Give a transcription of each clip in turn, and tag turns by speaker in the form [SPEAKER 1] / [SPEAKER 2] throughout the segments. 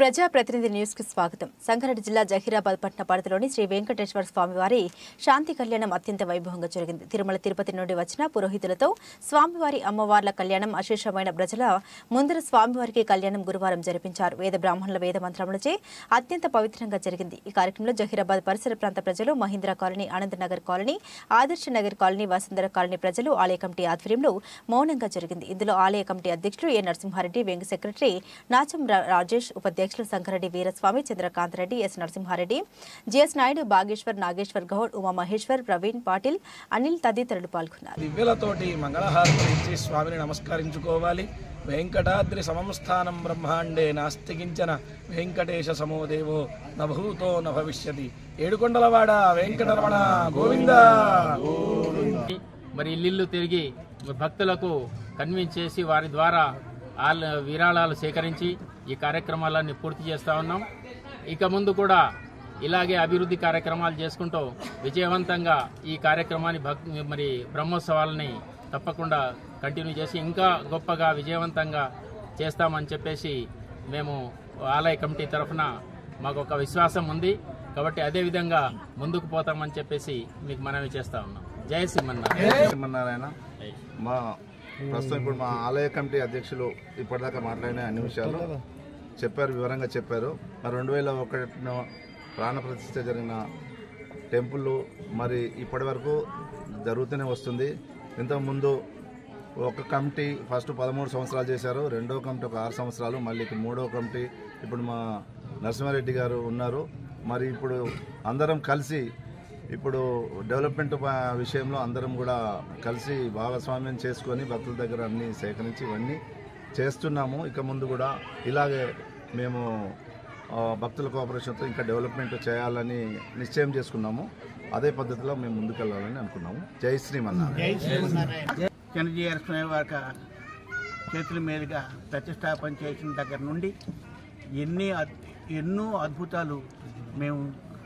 [SPEAKER 1] ప్రజాప్రతినిధి న్యూస్ కి స్వాగతం. సంగారెడ్డి జిల్లా జహీరాబాద్ పట్టణ పరిధిలోని శ్రీ వెంకటేశ్వర స్వామివారి శాంతి కళ్యాణం అత్యంత వైభవంగా జరిగింది. తిరుమల తిరుపతి నుండి వచ్చిన పురోహితులతో స్వామివారి అమ్మవార్ల కళ్యాణం అశేషమైన ప్రజల ముందర స్వామివారికి కళ్యాణం గురువారం జరిపించారు. వేద బ్రాహ్మణుల వేద మంత్రములచే అత్యంత పవిత్రంగా జరిగింది. ఈ కార్యక్రమంలో జహీరాబాద్ పరిసర ప్రాంత ప్రజలు, మహీంద్రా కాలనీ, ఆనందనగర్ కాలనీ, ఆదర్శ నగర్ కాలనీ, వసుంధర కాలనీ ప్రజలు ఆలయ కమిటీ ఆధ్వర్యంలో మౌనంగా జరిగింది. ఇందులో ఆలయ కమిటీ అధ్యక్షులు ఏ నరసింహారెడ్డి, వెంగ సెక్రటరీ నాచం రాజేష్, ఉపాధ్యక్షులు సంగారెడ్డి వీరస్వామి, చంద్రకాంత్ రెడ్డి, ఎస్ నరసింహారెడ్డి, జిఎస్ నాయుడు, బాగేశ్వర్, నాగేశ్వర్ గౌడ్, ఉమా మహేశ్వర్, ప్రవీణ్ పాటిల్, అనిల్ తదితరులు పాల్గొన్నారు.
[SPEAKER 2] దివ్యలతోటి మంగళహారతులు ఇచ్చి స్వామిని నమస్కరించుకోవాలి. వెంకటాద్రి సమస్థానం బ్రహ్మాండే నాస్తికించన వెంకటేశ సమోదేవో నభూతో నభవిష్యతి. ఏడుకొండలవాడ వెంకటరమణ గోవింద.
[SPEAKER 3] మరి ఇల్లు తిరిగి భక్తులకు కన్విన్స్ చేసి వారి ద్వారా విరాళాలు సేకరించి ఈ కార్యక్రమాలన్నీ పూర్తి చేస్తూ ఉన్నాం. ఇక ముందు కూడా ఇలాగే అభివృద్ధి కార్యక్రమాలు చేసుకుంటూ విజయవంతంగా ఈ కార్యక్రమాన్ని మరి బ్రహ్మోత్సవాలని తప్పకుండా కంటిన్యూ చేసి ఇంకా గొప్పగా విజయవంతంగా చేస్తామని చెప్పేసి మేము ఆలయ కమిటీ తరఫున మాకు ఒక విశ్వాసం ఉంది. కాబట్టి అదేవిధంగా ముందుకు పోతామని చెప్పేసి మీకు మనవి చేస్తా ఉన్నాం. జై
[SPEAKER 4] శ్రీమన్నారాయణ. మా ప్రస్తుతం ఇప్పుడు మా ఆలయ కమిటీ అధ్యక్షులు ఇప్పటిదాకా మాట్లాడిన అన్ని విషయాలు చెప్పారు, వివరంగా చెప్పారు. మరి 2001 ప్రాణప్రతిష్ఠ జరిగిన టెంపుల్ మరి ఇప్పటి వరకు జరుగుతూనే వస్తుంది. ఇంతకుముందు ఒక కమిటీ ఫస్ట్ 13 సంవత్సరాలు చేశారు, రెండో కమిటీ ఒక 6 సంవత్సరాలు, మళ్ళీ మూడో కమిటీ ఇప్పుడు మా నరసింహారెడ్డి గారు ఉన్నారు. మరి ఇప్పుడు అందరం కలిసి ఇప్పుడు డెవలప్మెంట్ విషయంలో అందరం కూడా కలిసి భాగస్వామ్యం చేసుకొని భక్తుల దగ్గర అన్నీ సేకరించి ఇవన్నీ చేస్తున్నాము. ఇక ముందు కూడా ఇలాగే మేము భక్తుల కోఆపరేషన్తో ఇంకా డెవలప్మెంట్ చేయాలని నిశ్చయం చేసుకున్నాము. అదే పద్ధతిలో మేము ముందుకెళ్ళాలని అనుకున్నాము. జై శ్రీమన్నారాయణ.
[SPEAKER 5] చెన్నజీఆర్ స్వామి వారి చేతుల మీదుగా ప్రతిష్టాపన చేసిన దగ్గర నుండి ఎన్నో అద్భుతాలు మేము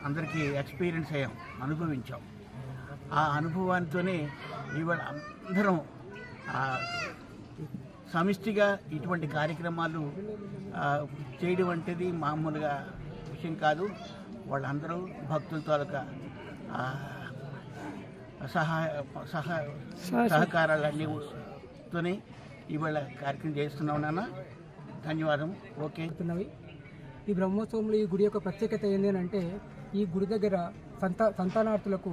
[SPEAKER 5] అందరికీ ఎక్స్పీరియన్స్ అయ్యాం, అనుభవించాం. ఆ అనుభవంతోనే ఇవాళ అందరం సమిష్టిగా ఇటువంటి కార్యక్రమాలు చేయడం వంటిది మామూలుగా విషయం కాదు. వాళ్ళందరూ భక్తుల తాలూకా సహకారాలన్నీతోనే ఇవాళ కార్యక్రమం చేస్తున్నాం. నాన్న ధన్యవాదం. ఓకే.
[SPEAKER 6] ఈ బ్రహ్మోత్సవంలో ఈ గుడి యొక్క ప్రత్యేకత ఏంటంటే ఈ గుడి దగ్గర సంతానార్థులకు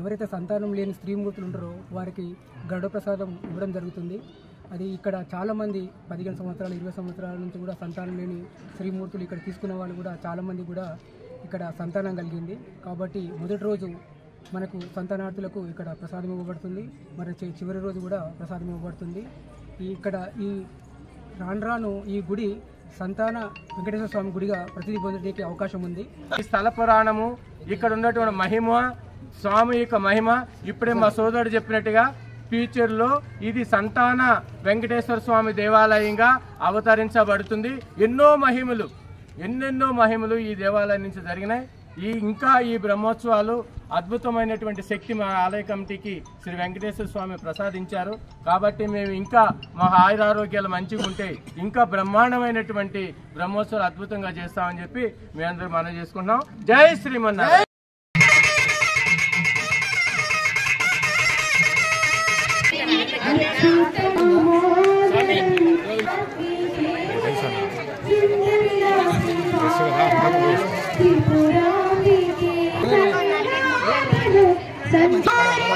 [SPEAKER 6] ఎవరైతే సంతానం లేని స్త్రీమూర్తులు ఉంటారో వారికి గరుడ ప్రసాదం ఇవ్వడం జరుగుతుంది. అది ఇక్కడ చాలామంది 15 సంవత్సరాలు 20 సంవత్సరాల నుంచి కూడా సంతానం లేని స్త్రీమూర్తులు ఇక్కడ తీసుకున్న వాళ్ళు కూడా చాలామంది కూడా ఇక్కడ సంతానం కలిగింది. కాబట్టి మొదటి రోజు మనకు సంతానార్థులకు ఇక్కడ ప్రసాదం ఇవ్వబడుతుంది, మరి చివరి రోజు కూడా ప్రసాదం ఇవ్వబడుతుంది. ఇక్కడ ఈ రాను ఈ గుడి సంతాన వెంకటేశ్వర స్వామి గుడిగా ప్రతిదీ పొందడానికి అవకాశం ఉంది.
[SPEAKER 3] ఈ స్థల పురాణము, ఇక్కడ ఉన్నటువంటి మహిమ, స్వామి యొక్క మహిమ ఇప్పుడే మా సోదరుడు చెప్పినట్టుగా ఫ్యూచర్లో ఇది సంతాన వెంకటేశ్వర స్వామి దేవాలయంగా అవతరించబడుతుంది. ఎన్నెన్నో మహిమలు ఈ దేవాలయం నుంచి జరిగినాయి. ఇంకా ఈ బ్రహ్మోత్సవాలు అద్భుతమైనటువంటి శక్తి మా ఆలయ కమిటీకి శ్రీ వెంకటేశ్వర స్వామి ప్రసాదించారు. కాబట్టి మేము ఇంకా మా ఆయురారోగ్యాలు మంచిగా ఉంటే ఇంకా బ్రహ్మాండమైనటువంటి బ్రహ్మోత్సవాలు అద్భుతంగా చేస్తామని చెప్పి మేము అందరూ మనం చేసుకుంటున్నాం. జై శ్రీమన్నారాయణ.
[SPEAKER 7] సంచారి